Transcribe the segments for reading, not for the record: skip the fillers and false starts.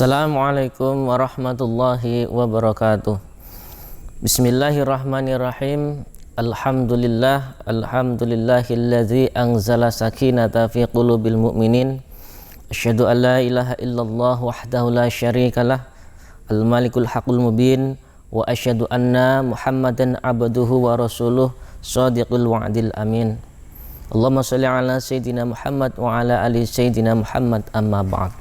Assalamualaikum warahmatullahi wabarakatuh. Bismillahirrahmanirrahim. Alhamdulillahilladzi anzala sakinata fi qulubil mu'minin. Asyhadu an la ilaha illallah wahdahu la syarikalah, al-malikul haqqul mubin, wa asyhadu anna Muhammadan abduhu wa rasuluh shadiqul wa'dil amin. Allahumma shalli ala sayyidina Muhammad wa ala ali sayyidina Muhammad, amma ba'd.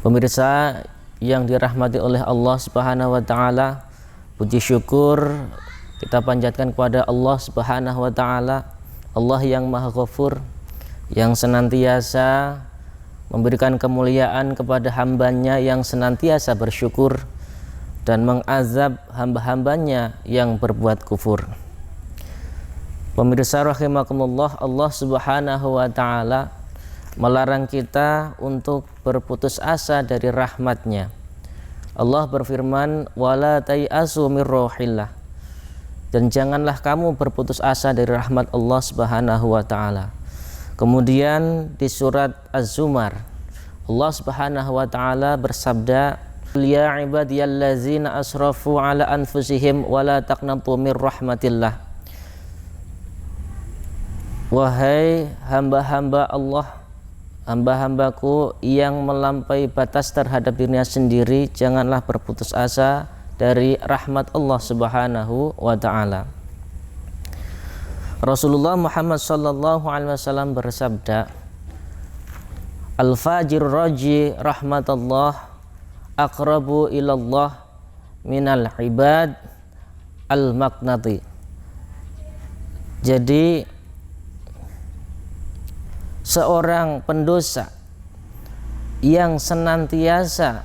Pemirsa yang dirahmati oleh Allah Subhanahu wa taala, puji syukur kita panjatkan kepada Allah Subhanahu wa taala, Allah yang Maha Ghafur, yang senantiasa memberikan kemuliaan kepada hambanya yang senantiasa bersyukur dan mengazab hamba-hambanya yang berbuat kufur. Pemirsa rahimakumullah, Allah Subhanahu wa taala melarang kita untuk berputus asa dari rahmatnya. Allah berfirman, wala tai'asu mir rohillah, dan janganlah kamu berputus asa dari rahmat Allah Subhanahu wa taala. Kemudian di surat Az-Zumar, Allah Subhanahu wa taala bersabda, ya ibadiyallazina asrafu ala anfusihim wala taqnatu mir rahmatillah. Wahai hamba-hamba Allah, hamba-hambaku yang melampaui batas terhadap dirinya sendiri, janganlah berputus asa dari rahmat Allah Subhanahu wa ta'ala. Rasulullah Muhammad sallallahu alaihi wasallam bersabda, al-fajir raji rahmatullah aqrabu ilallah minal ibad al-maqnati. Jadi seorang pendosa yang senantiasa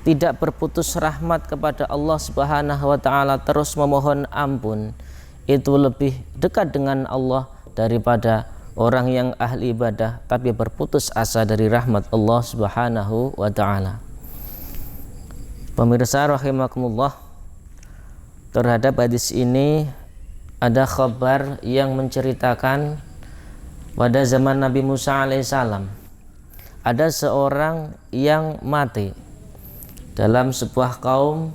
tidak berputus rahmat kepada Allah Subhanahu wa taala, terus memohon ampun, itu lebih dekat dengan Allah daripada orang yang ahli ibadah tapi berputus asa dari rahmat Allah Subhanahu wa taala. Pemirsa rahimakumullah, terhadap hadis ini ada kabar yang menceritakan pada zaman Nabi Musa alaihissalam ada seorang yang mati dalam sebuah kaum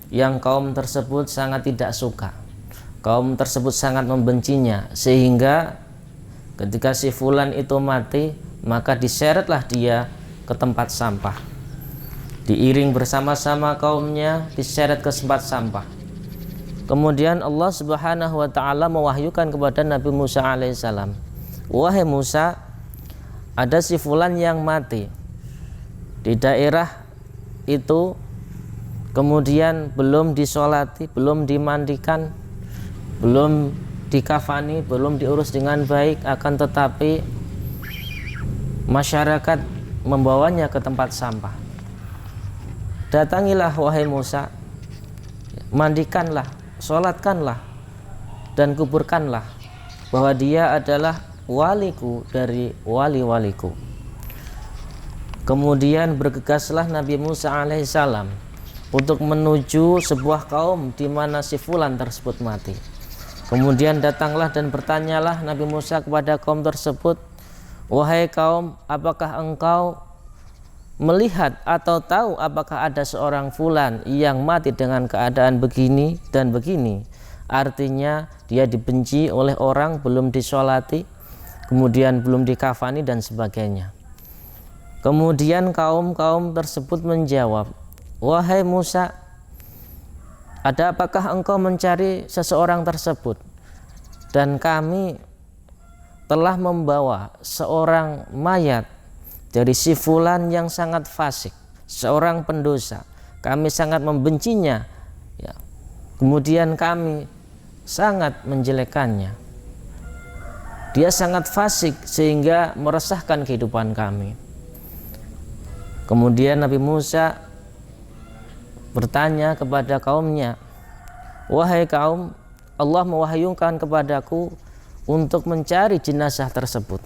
yang kaum tersebut sangat tidak suka. Kaum tersebut sangat membencinya, sehingga ketika si fulan itu mati, maka diseretlah dia ke tempat sampah. Diiring bersama-sama kaumnya, diseret ke tempat sampah. Kemudian Allah Subhanahu wa taala mewahyukan kepada Nabi Musa alaihissalam, wahai Musa, ada si fulan yang mati di daerah itu, kemudian belum disolati, belum dimandikan, belum dikafani, belum diurus dengan baik, akan tetapi masyarakat membawanya ke tempat sampah. Datangilah wahai Musa, mandikanlah, solatkanlah, dan kuburkanlah bahwa dia adalah waliku dari wali-waliku. Kemudian bergegaslah Nabi Musa alaihissalam untuk menuju sebuah kaum di mana si fulan tersebut mati. Kemudian datanglah dan bertanyalah Nabi Musa kepada kaum tersebut, wahai kaum, apakah engkau melihat atau tahu apakah ada seorang fulan yang mati dengan keadaan begini dan begini? Artinya dia dibenci oleh orang, belum disolati, kemudian belum dikafani dan sebagainya. Kemudian kaum-kaum tersebut menjawab, wahai Musa, ada apakah engkau mencari seseorang tersebut? Dan kami telah membawa seorang mayat dari si fulan yang sangat fasik, seorang pendosa. Kami sangat membencinya, ya. Kemudian kami sangat menjelekannya. Dia sangat fasik sehingga meresahkan kehidupan kami. Kemudian Nabi Musa bertanya kepada kaumnya, wahai kaum, Allah mewahyukan kepadaku untuk mencari jenazah tersebut.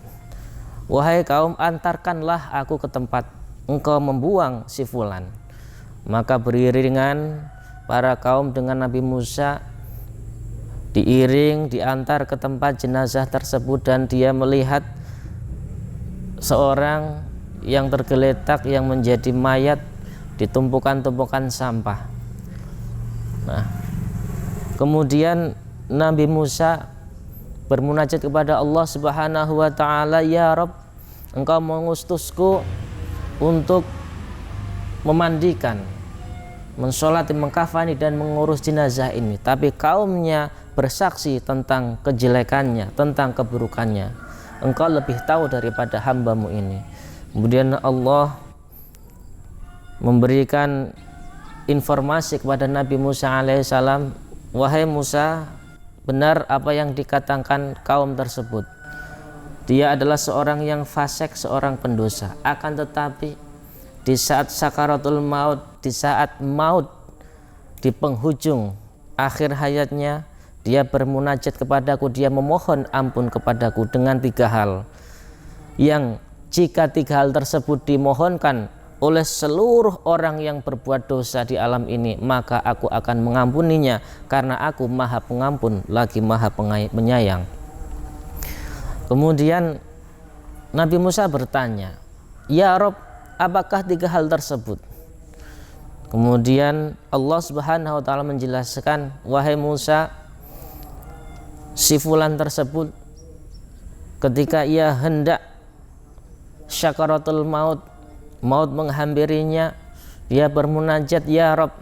Wahai kaum, antarkanlah aku ke tempat engkau membuang si fulan. Maka beriringan para kaum dengan Nabi Musa, diiring, diantar ke tempat jenazah tersebut, dan dia melihat seorang yang tergeletak yang menjadi mayat di tumpukan-tumpukan sampah. Nah, kemudian Nabi Musa bermunajat kepada Allah Subhanahu wa taala, "Ya Rabb, Engkau mengutusku untuk memandikan, mensolati, mengkafani dan mengurus jenazah ini, tapi kaumnya bersaksi tentang kejelekannya, tentang keburukannya. Engkau lebih tahu daripada hambamu ini." Kemudian Allah memberikan informasi kepada Nabi Musa alaihissalam, "Wahai Musa, benar apa yang dikatakan kaum tersebut. Dia adalah seorang yang fasik, seorang pendosa. Akan tetapi di saat sakaratul maut, di saat maut di penghujung akhir hayatnya, dia bermunajat kepadaku, dia memohon ampun kepadaku dengan 3 hal. Yang jika 3 hal tersebut dimohonkan oleh seluruh orang yang berbuat dosa di alam ini, maka aku akan mengampuninya, karena aku maha pengampun lagi maha penyayang." Kemudian Nabi Musa bertanya, "Ya Rob, apakah 3 hal tersebut?" Kemudian Allah Subhanahu wa taala menjelaskan, "Wahai Musa, si fulan tersebut ketika ia hendak syakaratul maut, maut menghampirinya, dia bermunajat, 'Ya Rob,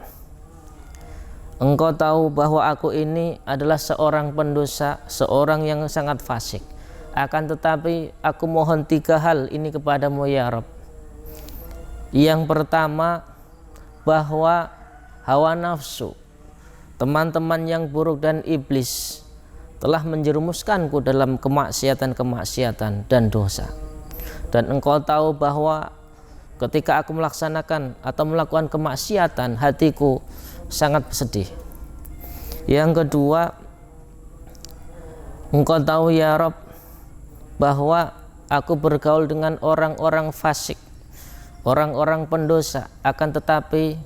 Engkau tahu bahwa aku ini adalah seorang pendosa, seorang yang sangat fasik. Akan tetapi aku mohon 3 hal ini kepadamu, ya Rob. Yang pertama, bahwa hawa nafsu, teman-teman yang buruk dan iblis telah menjerumuskanku dalam kemaksiatan-kemaksiatan dan dosa. Dan engkau tahu bahwa ketika aku melaksanakan atau melakukan kemaksiatan, hatiku sangat sedih. Yang kedua, engkau tahu ya Rob bahwa aku bergaul dengan orang-orang fasik, orang-orang pendosa, akan tetapi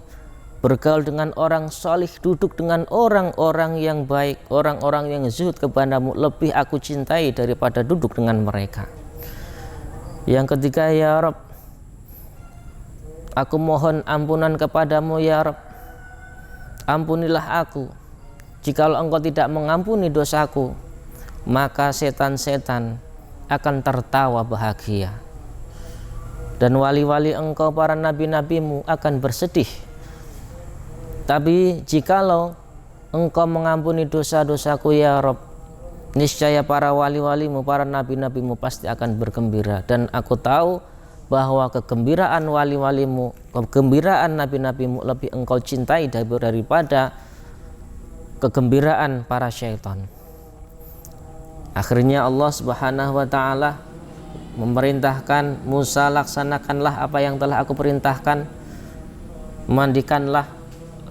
bergaul dengan orang solih, duduk dengan orang-orang yang baik, orang-orang yang zuhud kepadamu, lebih aku cintai daripada duduk dengan mereka. Yang ketiga, ya Rob, aku mohon ampunan kepadamu ya Rob, ampunilah aku. Jikalau engkau tidak mengampuni dosaku, maka setan-setan akan tertawa bahagia, dan wali-wali engkau, para nabi-nabimu akan bersedih. Tapi jikalau engkau mengampuni dosa-dosaku ya Rob, niscaya para wali-walimu, para nabi-nabimu pasti akan bergembira. Dan aku tahu bahwa kegembiraan wali-walimu, kegembiraan nabi-nabimu lebih engkau cintai daripada kegembiraan para syaitan. Akhirnya Allah Subhanahu wa taala memerintahkan Musa, laksanakanlah apa yang telah aku perintahkan, mandikanlah,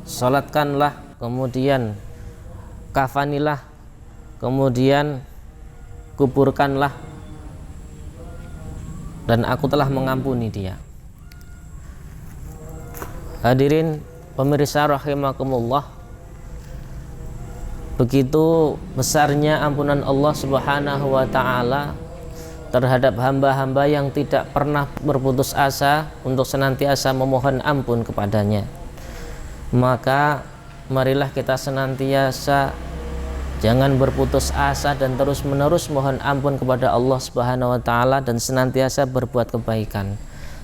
salatkanlah, kemudian kafanilah, kemudian kuburkanlah, dan aku telah mengampuni dia. Hadirin pemirsa rahimakumullah, begitu besarnya ampunan Allah Subhanahu wa taala terhadap hamba-hamba yang tidak pernah berputus asa untuk senantiasa memohon ampun kepadanya. Maka marilah kita senantiasa jangan berputus asa dan terus-menerus mohon ampun kepada Allah Subhanahu wa taala, dan senantiasa berbuat kebaikan,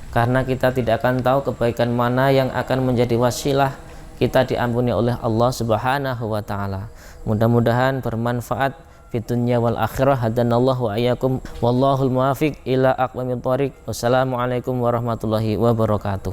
karena kita tidak akan tahu kebaikan mana yang akan menjadi wasilah kita diampuni oleh Allah Subhanahu wa taala. Mudah-mudahan bermanfaat fid dunya wal akhirah. Hadanallahu wa iyyakum wallahul muwaffiq ila aqwamit thoriq. Wassalamualaikum warahmatullahi wabarakatuh.